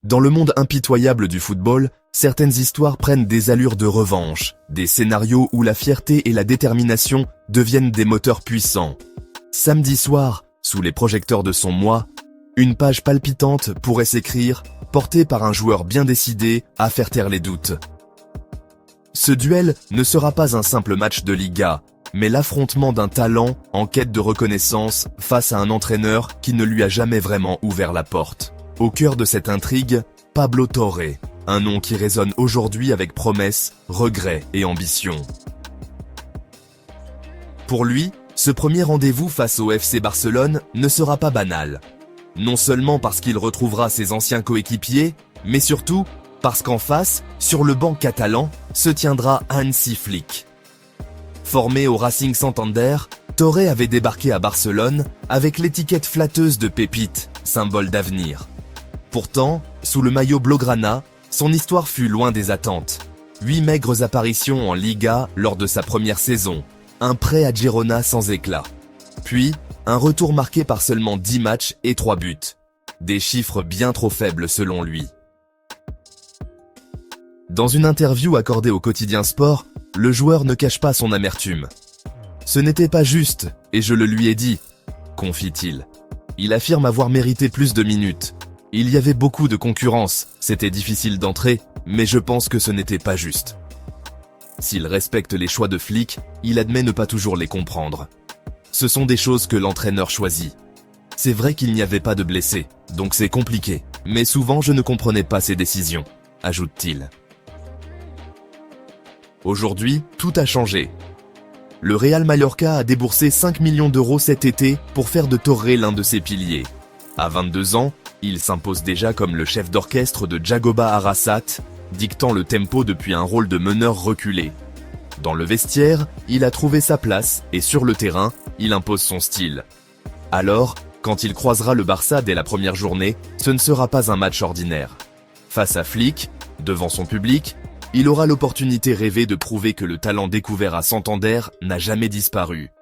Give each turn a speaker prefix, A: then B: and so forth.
A: Dans le monde impitoyable du football, certaines histoires prennent des allures de revanche, des scénarios où la fierté et la détermination deviennent des moteurs puissants. Samedi soir, sous les projecteurs de son moi, une page palpitante pourrait s'écrire, portée par un joueur bien décidé à faire taire les doutes. Ce duel ne sera pas un simple match de Liga, mais l'affrontement d'un talent en quête de reconnaissance face à un entraîneur qui ne lui a jamais vraiment ouvert la porte. Au cœur de cette intrigue, Pablo Torre, un nom qui résonne aujourd'hui avec promesse, regret et ambition. Pour lui, ce premier rendez-vous face au FC Barcelone ne sera pas banal. Non seulement parce qu'il retrouvera ses anciens coéquipiers, mais surtout parce qu'en face, sur le banc catalan, se tiendra Hansi Flick. Formé au Racing Santander, Torre avait débarqué à Barcelone avec l'étiquette flatteuse de pépite, symbole d'avenir. Pourtant, sous le maillot blaugrana, son histoire fut loin des attentes. 8 maigres apparitions en Liga lors de sa première saison, un prêt à Girona sans éclat. Puis, un retour marqué par seulement 10 matchs et 3 buts. Des chiffres bien trop faibles selon lui. Dans une interview accordée au quotidien Sport, le joueur ne cache pas son amertume. « Ce n'était pas juste, et je le lui ai dit », confie-t-il. Il affirme avoir mérité plus de minutes. Il y avait beaucoup de concurrence, c'était difficile d'entrer, mais je pense que ce n'était pas juste. S'il respecte les choix de Flick, il admet ne pas toujours les comprendre. Ce sont des choses que l'entraîneur choisit. C'est vrai qu'il n'y avait pas de blessés, donc c'est compliqué, mais souvent je ne comprenais pas ses décisions, ajoute-t-il. Aujourd'hui, tout a changé. Le Real Mallorca a déboursé 5 millions d'euros cet été pour faire de Torre l'un de ses piliers. À 22 ans, il s'impose déjà comme le chef d'orchestre de Jagoba Arrasate, dictant le tempo depuis un rôle de meneur reculé. Dans le vestiaire, il a trouvé sa place et sur le terrain, il impose son style. Alors, quand il croisera le Barça dès la première journée, ce ne sera pas un match ordinaire. Face à Flick, devant son public, il aura l'opportunité rêvée de prouver que le talent découvert à Santander n'a jamais disparu.